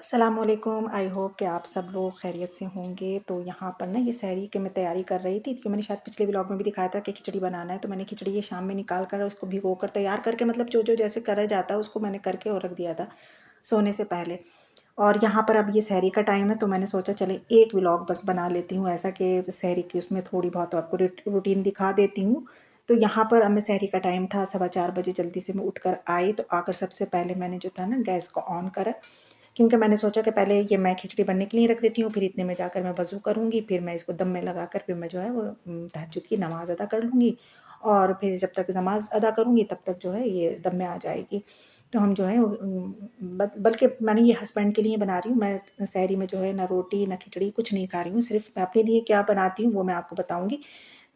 अस्सलामुअलैकुम। I hope कि आप सब लोग खैरियत से होंगे। तो यहाँ पर ना ये सहरी की मैं तैयारी कर रही थी, क्योंकि मैंने शायद पिछले व्लॉग में भी दिखाया था कि खिचड़ी बनाना है। तो मैंने खिचड़ी ये शाम में निकाल कर उसको भिगो कर तैयार करके, मतलब जो जो जैसे करा जाता है उसको मैंने करके और रख दिया था सोने से पहले। और यहाँ पर अब ये सहरी का टाइम है, तो मैंने सोचा चले एक व्लॉग बस बना लेती हूँ ऐसा कि सहरी की उसमें थोड़ी बहुत आपको रूटीन दिखा देती हूँ। तो यहाँ पर अब मैं सहरी का टाइम था 4:15 बजे, जल्दी से मैं उठकर आई। तो आकर सबसे पहले मैंने जो था ना गैस को ऑन करा, क्योंकि मैंने सोचा कि पहले ये मैं खिचड़ी बनने के लिए रख देती हूँ, फिर इतने में जाकर मैं वज़ू करूँगी, फिर मैं इसको दम में लगाकर फिर मैं जो है वो तहज्जुद की नमाज़ अदा कर लूँगी। और फिर जब तक नमाज़ अदा करूँगी तब तक जो है ये दम में आ जाएगी। तो हम जो है बल्कि मैंने ये हस्बैंड के लिए बना रही हूँ। मैं सहरी में जो है ना रोटी ना खिचड़ी कुछ नहीं खा रही हूँ, सिर्फ मैं अपने लिए क्या बनाती हूँ वो मैं आपको बताऊँगी।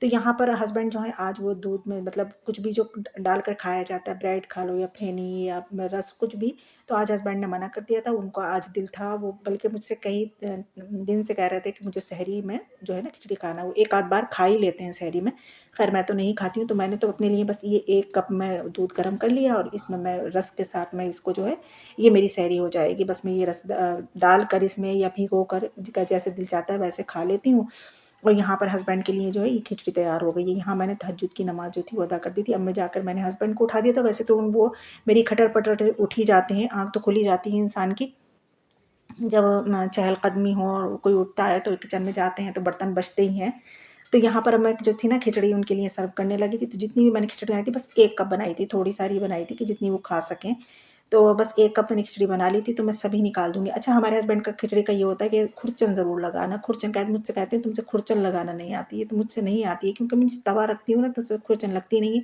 तो यहाँ पर हस्बैंड जो है आज वो दूध में मतलब कुछ भी जो डालकर खाया जाता है, ब्रेड खा लो या फेनी या रस कुछ भी, तो आज हस्बैंड ने मना कर दिया था। उनको आज दिल था, वो बल्कि मुझसे कई दिन से कह रहे थे कि मुझे सहरी में जो है ना खिचड़ी खाना। वो एक आध बार खा ही लेते हैं सहरी में, खैर मैं तो नहीं खाती हूँ। तो मैंने तो अपने लिए बस ये 1 कप में दूध गर्म कर लिया और इसमें मैं रस के साथ में इसको जो है ये मेरी सहरी हो जाएगी। बस मैं ये रस डाल कर इसमें या भिगो कर जैसे दिल चाहता है वैसे खा लेती हूँ। और यहाँ पर हस्बैंड के लिए जो है ये खिचड़ी तैयार हो गई है। यहाँ मैंने तहज्जुद की नमाज़ जो थी वो अदा कर दी थी। अब मैं जाकर मैंने हस्बैंड को उठा दिया था। वैसे तो वो मेरी खटर-पटर से उठ ही जाते हैं, आँख तो खुल ही जाती है इंसान की। जब चहलकदमी हो और कोई उठता है तो किचन में जाते हैं तो बर्तन बजते ही हैं। तो यहाँ पर अब मैं जो थी ना खिचड़ी उनके लिए सर्व करने लगी थी। तो जितनी भी मैंने खिचड़ी बनाई थी बस 1 कप बनाई थी, थोड़ी सारी बनाई थी कि जितनी वो खा सकें। तो बस 1 कप मैंने खिचड़ी बना ली थी, तो मैं सभी निकाल दूँगी। अच्छा, हमारे हस्बैंड का खिचड़ी का ये होता है कि खुरचन ज़रूर लगाना। खुरचन मुझसे कहते हैं तुमसे खुरचन लगाना नहीं आती है, तो मुझसे नहीं आती है, क्योंकि मैं तवा रखती हूँ ना तो उससे खुरचन लगती नहीं है।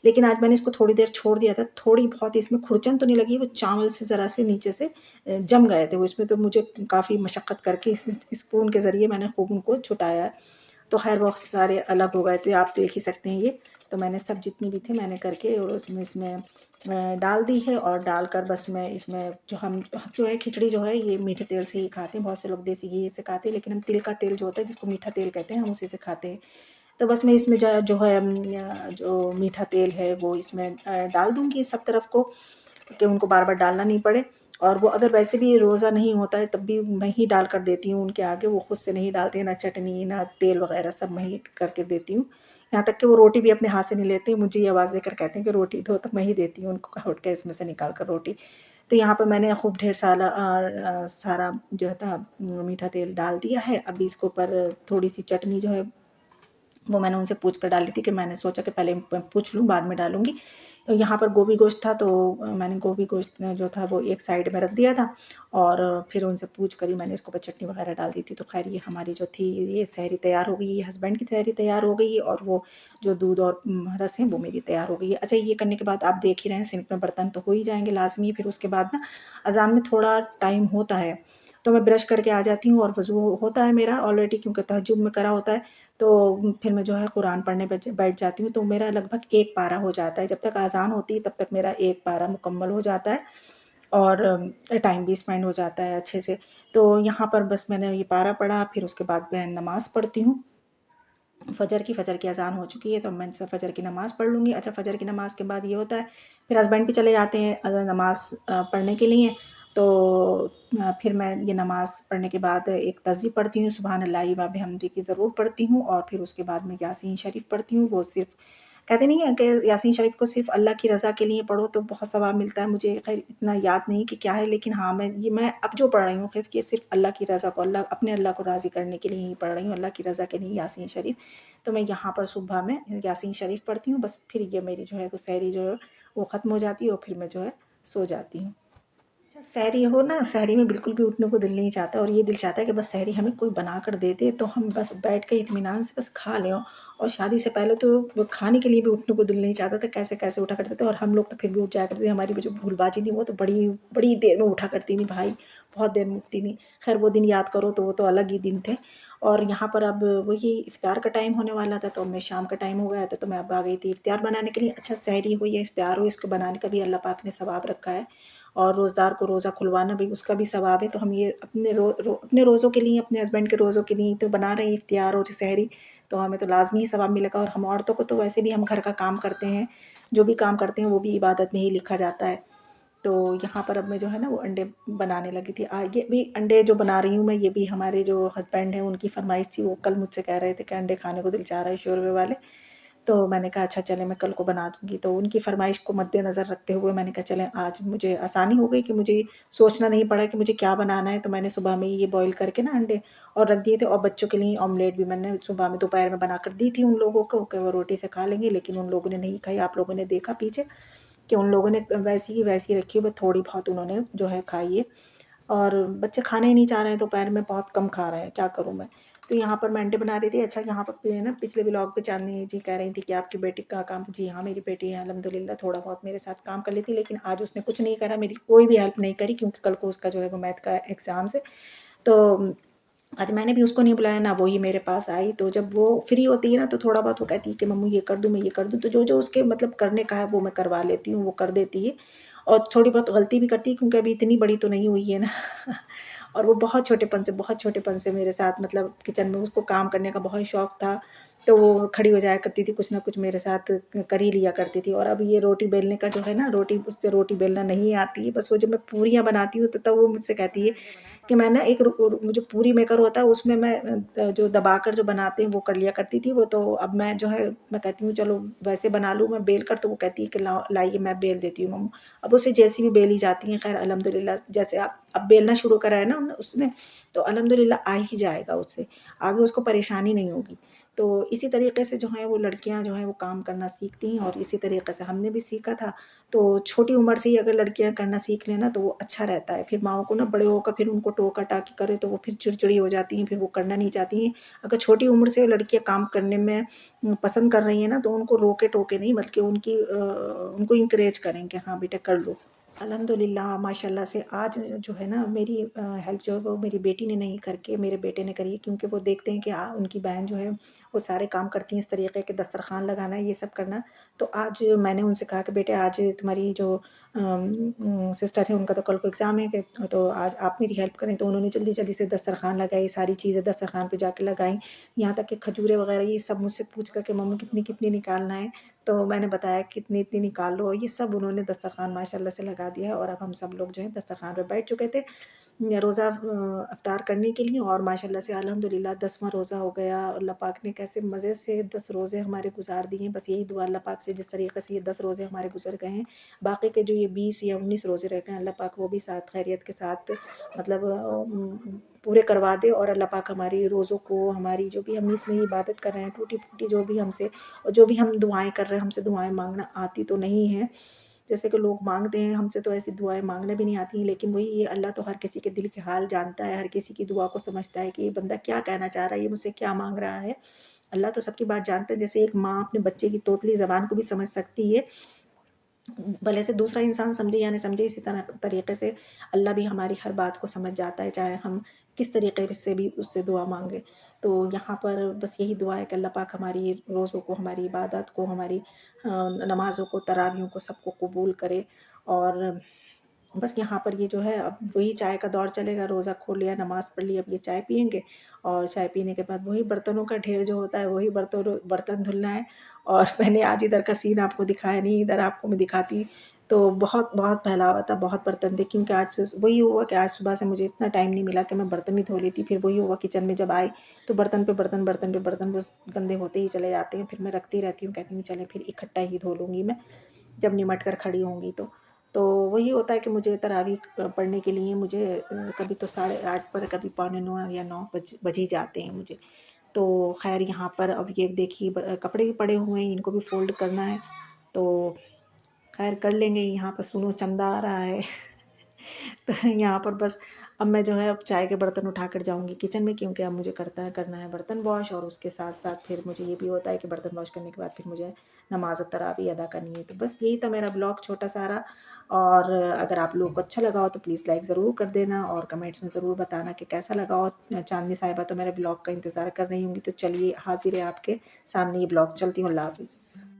लेकिन आज मैंने इसको थोड़ी देर छोड़ दिया था, थोड़ी बहुत इसमें खुरचन तो नहीं लगी, वो चावल से ज़रा से नीचे से जम गए थे वो इसमें। तो मुझे काफ़ी मशक्क़त करके इस स्पून के ज़रिए मैंने खूब उनको छुटाया। तो ख़ैर बहुत सारे अलग हो गए थे, आप देख ही सकते हैं ये। तो मैंने सब जितनी भी थी मैंने करके और इसमें डाल दी है। और डालकर बस मैं इसमें जो है खिचड़ी जो है ये मीठे तेल से ही खाते हैं। बहुत से लोग देसी घी से खाते हैं, लेकिन हम तिल का तेल जो होता है जिसको मीठा तेल कहते हैं, हम उसी से खाते हैं। तो बस मैं इसमें जो है जो मीठा तेल है वो इसमें डाल दूँगी सब तरफ को, कि उनको बार-बार डालना नहीं पड़े। और वो अगर वैसे भी रोज़ा नहीं होता है तब भी मैं ही डाल कर देती हूँ उनके आगे, वो खुद से नहीं डालते हैं, ना चटनी ना तेल वग़ैरह सब मैं ही करके देती हूँ। यहाँ तक कि वो रोटी भी अपने हाथ से नहीं लेते हैं, मुझे ये आवाज़ देकर कहते हैं कि रोटी दो, तो मैं ही देती हूँ उनको उठ के इसमें से निकाल कर रोटी। तो यहाँ पर मैंने खूब ढेर सारा जो है था मीठा तेल डाल दिया है। अभी इसके ऊपर थोड़ी-सी चटनी जो है वो मैंने उनसे पूछ कर डाली थी, कि मैंने सोचा कि पहले पूछ लूँ बाद में डालूँगी। यहाँ पर गोभी गोश्त था, तो मैंने गोभी गोश्त जो था वो एक साइड में रख दिया था और फिर उनसे पूछ कर ही मैंने इसके ऊपर चटनी वगैरह डाल दी थी। तो ख़ैर ये हमारी जो थी ये सहरी तैयार हो गई, ये हस्बैंड की सहरी तैयार हो गई है और वो जो दूध और रस है वो मेरी तैयार हो गई है। अच्छा, ये करने के बाद आप देख ही रहे हैं सिंक में बर्तन तो हो ही जाएँगे लाज़मी। फिर उसके बाद ना अज़ान में थोड़ा टाइम होता है, तो मैं ब्रश करके आ जाती हूँ और वज़ू होता है मेरा ऑलरेडी, क्योंकि तहज्जुद में करा होता है। तो फिर मैं जो है कुरान पढ़ने बैठ जाती हूँ, तो मेरा लगभग 1 पारा हो जाता है। जब तक अज़ान होती है तब तक मेरा 1 पारा मुकम्मल हो जाता है और टाइम भी स्पेंड हो जाता है अच्छे से। तो यहाँ पर बस मैंने ये पारा पढ़ा, फिर उसके बाद मैं नमाज़ पढ़ती हूँ। फ़जर की अज़ान हो चुकी है, तो मैं फ़जर की नमाज़ पढ़ लूँगी। अच्छा, फ़जर की नमाज़ के बाद ये होता है, फिर हस्बैंड भी चले जाते हैं नमाज़ पढ़ने के लिए। तो फिर मैं ये नमाज़ पढ़ने के बाद एक तस्बीह पढ़ती हूँ, सुबहान अल्लाहि व बिहम्दिही की ज़रूर पढ़ती हूँ। और फिर उसके बाद मैं यासीन शरीफ़ पढ़ती हूँ। वो सिर्फ़ कहते नहीं है कि यासीन शरीफ़ को सिर्फ़ अल्लाह की रज़ा के लिए पढ़ो तो बहुत सवाब मिलता है। मुझे ख़ैर इतना याद नहीं कि क्या है, लेकिन हाँ, मैं अब जो पढ़ रही हूँ ख़ैर, ये सिर्फ़ अल्लाह की रज़ा को, अपने अल्लाह को राज़ी करने के लिए ही पढ़ रही हूँ, अल्लाह की रज़ा के लिए यासीन शरीफ़। तो मैं यहाँ पर सुबह में यासीन शरीफ़ पढ़ती हूँ, बस फिर ये मेरी जो है वो सहरी जो है वो ख़त्म हो जाती है और फिर मैं जो है सो जाती हूँ। अच्छा, सहरी हो ना, सहरी में बिल्कुल भी उठने को दिल नहीं चाहता, और ये दिल चाहता है कि बस सहरी हमें कोई बना कर दे दे तो हम बस बैठ के इत्मीनान से बस खा लें। और शादी से पहले तो वो खाने के लिए भी उठने को दिल नहीं चाहता था, कैसे-कैसे उठा करते थे, और हम लोग तो फिर भी उठ जाया करते थे। हमारी जो भूलबाजी थी वो तो बड़ी बड़ी देर में उठा करती थी भाई, बहुत देर में उठती थी। खैर वो दिन याद करो तो वो तो अलग ही दिन थे। और यहाँ पर अब वही इफ्तार का टाइम होने वाला था, तो मैं शाम का टाइम हो गया था, तो मैं अब आ गई थी इफ्तार बनाने के लिए। अच्छा, सहरी हो या इफ्तार हो, इसको बनाने का भी अल्लाह पाक ने सवाब रखा है, और रोज़दार को रोज़ा खुलवाना भी उसका भी सवाब है। तो हम ये अपने रोज़ों के लिए, अपने हस्बैंड के रोज़ों के लिए तो बना रहे हैं इफ्तियार और सहरी, तो हमें तो लाज़मी ही सवाब मिलेगा। और हम औरतों को तो वैसे भी हम घर का काम करते हैं, जो भी काम करते हैं वो भी इबादत में ही लिखा जाता है। तो यहाँ पर अब मैं जो है ना वो अंडे बनाने लगी थी। ये भी अंडे जो बना रही हूँ मैं, ये भी हमारे जो हस्बैंड हैं उनकी फ़रमाइश थी। वो कल मुझसे कह रहे थे कि अंडे खाने को दिल चाह रहा है शोरबे वाले। तो मैंने कहा अच्छा चलें मैं कल को बना दूँगी। तो उनकी फ़रमाइश को मद्देनज़र रखते हुए मैंने कहा चलें आज मुझे आसानी हो गई कि मुझे सोचना नहीं पड़ा कि मुझे क्या बनाना है। तो मैंने सुबह में ही ये बॉयल करके ना अंडे और रख दिए थे, और बच्चों के लिए ऑमलेट भी मैंने सुबह में दोपहर में बना कर दी थी उन लोगों को कि वो रोटी से खा लेंगे। लेकिन उन लोगों ने नहीं खाई। आप लोगों ने देखा पीछे कि उन लोगों ने वैसी ही रखी है, बस थोड़ी बहुत उन्होंने जो है खाई है। और बच्चे खाने ही नहीं चाह रहे हैं, दोपहर में बहुत कम खा रहे हैं, क्या करूँ मैं। तो यहाँ पर मैं अंडे बना रही थी। अच्छा यहाँ पर ना पिछले व्लॉग पे चांदनी जी कह रही थी कि आपकी बेटी का काम, जी हाँ मेरी बेटी है अल्हम्दुलिल्लाह थोड़ा बहुत मेरे साथ काम कर लेती, लेकिन आज उसने कुछ नहीं करा, मेरी कोई भी हेल्प नहीं करी, क्योंकि कल को उसका जो है वो मैथ का एग्ज़ाम है। तो आज मैंने भी उसको नहीं बुलाया, ना वो ही मेरे पास आई। तो जब वो फ्री होती है ना तो थोड़ा बहुत वो कहती है कि मम्मू ये कर दूँ, मैं ये कर दूँ। तो जो जो उसके मतलब करने का है वो मैं करवा लेती हूँ, वो कर देती है। और थोड़ी बहुत गलती भी करती है, क्योंकि अभी इतनी बड़ी तो नहीं हुई है ना। और वो बहुत छोटेपन से मेरे साथ मतलब किचन में उसको काम करने का बहुत शौक था। तो वो खड़ी हो जाया करती थी, कुछ ना कुछ मेरे साथ कर ही लिया करती थी। और अब ये रोटी बेलने का जो है ना, उससे रोटी बेलना नहीं आती है। बस वो जब मैं पूरियाँ बनाती हूँ तो तब वो मुझसे कहती है कि मैं ना एक जो पूरी मेकर होता है उसमें मैं जो दबाकर जो बनाते हैं वो कर लिया करती थी वो। तो अब मैं जो है मैं कहती हूँ चलो वैसे बना लूँ मैं बेल कर। तो वो कहती है कि लाइए मैं बेल देती हूँ मम्मा। अब उसे जैसी भी बेली जाती हैं, खैर अल्हम्दुलिल्लाह जैसे आप अब बेलना शुरू करा है ना उसने, तो अल्हम्दुलिल्लाह आ ही जाएगा उससे, आगे उसको परेशानी नहीं होगी। तो इसी तरीके से जो है वो लड़कियां जो है वो काम करना सीखती हैं, और इसी तरीके से हमने भी सीखा था। तो छोटी उम्र से ही अगर लड़कियां करना सीख लें ना तो वो अच्छा रहता है। फिर माओ को ना बड़े होकर फिर उनको टोका टाकी करे तो वो फिर चिड़चिड़ी हो जाती हैं, फिर वो करना नहीं चाहती हैं। अगर छोटी उम्र से लड़कियां काम करने में पसंद कर रही हैं ना, तो उनको रोके टोके नहीं, बल्कि उनको इंकरेज करें कि हाँ बेटा कर लो। अल्हम्दुलिल्लाह माशाल्लाह से आज जो है ना मेरी हेल्प जो है वो मेरी बेटी ने नहीं करके मेरे बेटे ने करी है, क्योंकि वो देखते हैं कि उनकी बहन जो है वो सारे काम करती हैं इस तरीके के, दस्तरखान लगाना ये सब करना। तो आज मैंने उनसे कहा कि बेटे आज तुम्हारी जो सिस्टर है उनका तो कल को एग्ज़ाम है कि तो आज आप मेरी हेल्प करें। तो उन्होंने जल्दी जल्दी से दस्तरखान लगाई, सारी चीज़ें दस्तरखान पे जाके लगाई। यहाँ तक कि खजूरें वगैरह ये सब मुझसे पूछ कर के मम्मी कितनी कितनी निकालना है। तो मैंने बताया कि इतनी इतनी निकाल लो, ये सब उन्होंने दस्तरखान माशाल्लाह से लगा दिया है। और अब हम सब लोग जो है दस्तरखान पे बैठ चुके थे रोज़ा अफ्तार करने के लिए। और माशाल्लाह से अल्हम्दुलिल्लाह 10वां रोज़ा हो गया। अल्लाह पाक ने कैसे मज़े से 10 रोज़े हमारे गुजार दिए। बस यही दुआ अल्लाह पाक से, जिस तरीके से ये 10 रोज़े हमारे गुजर गए हैं, बाकी के जो ये 20 या 19 रोज़े रह गए हैं, अल्लाह पाक वो भी साथ खैरियत के साथ मतलब पूरे करवा दे। और अल्लाह पाक हमारी रोज़ों को, हमारी जो भी हम इसमें इबादत कर रहे हैं टूटी फूटी जो भी हमसे, और जो भी हम दुआएं कर रहे हैं, हमसे दुआएं मांगना आती तो नहीं है जैसे कि लोग मांगते हैं, हमसे तो ऐसी दुआएं मांगना भी नहीं आती हैं। लेकिन वही ये अल्लाह तो हर किसी के दिल के हाल जानता है, हर किसी की दुआ को समझता है कि ये बंदा क्या कहना चाह रहा है, ये मुझसे क्या मांग रहा है। अल्लाह तो सबकी बात जानता है। जैसे एक माँ अपने बच्चे की तोतली ज़बान को भी समझ सकती है, भले से दूसरा इंसान समझे या नहीं समझे, इसी तरह तरीके से अल्लाह भी हमारी हर बात को समझ जाता है, चाहे हम किस तरीके से भी उससे दुआ मांगे। तो यहाँ पर बस यही दुआ है कि अल्लाह पाक हमारी रोज़ों को, हमारी इबादत को, हमारी नमाज़ों को, तरावियों को सबको कबूल करे। और बस यहाँ पर ये जो है अब वही चाय का दौर चलेगा। रोज़ा खोल लिया, नमाज़ पढ़ ली, अब ये चाय पिएंगे। और चाय पीने के बाद वही बर्तनों का ढेर जो होता है, वही बर्तन धुलना है। और मैंने आज इधर का सीन आपको दिखाया नहीं, इधर आपको मैं दिखाती तो बहुत बहुत फैला हुआ था, बहुत बर्तन थे। क्योंकि आज से वही हुआ कि आज सुबह से मुझे इतना टाइम नहीं मिला कि मैं बर्तन भी धो लेती। फिर वही हुआ किचन में जब आए तो बर्तन पे बर्तन, बर्तन पे बर्तन बस गंदे होते ही चले जाते हैं। फिर मैं रखती रहती हूँ, कहती हूँ चले फिर इकट्ठा ही धो लूँगी मैं जब निमट कर खड़ी होंगी। तो वही होता है कि मुझे तरावी पढ़ने के लिए मुझे कभी तो 8:30 पर, कभी 8:45 या 9 बज ही जाते हैं मुझे। तो खैर यहाँ पर अब ये देखिए कपड़े भी पड़े हुए हैं, इनको भी फोल्ड करना है। तो खैर कर लेंगे। यहाँ पर सुनो चंदा आ रहा है। तो यहाँ पर बस अब मैं जो है अब चाय के बर्तन उठाकर जाऊँगी किचन में, क्योंकि अब मुझे करना है बर्तन वॉश। और उसके साथ साथ फिर मुझे ये भी होता है कि बर्तन वॉश करने के बाद फिर मुझे नमाज और तरावी अदा करनी है। तो बस यही था मेरा ब्लॉग छोटा सारा। और अगर आप लोगों को अच्छा लगा हो तो प्लीज़ लाइक ज़रूर कर देना, और कमेंट्स में ज़रूर बताना कि कैसा लगा हो। चांदनी साहिबा तो मेरे ब्लॉग का इंतज़ार कर रही होंगी। तो चलिए हाजिर है आपके सामने ये ब्लॉग, चलती हूँ, अल्लाह हाफिज़।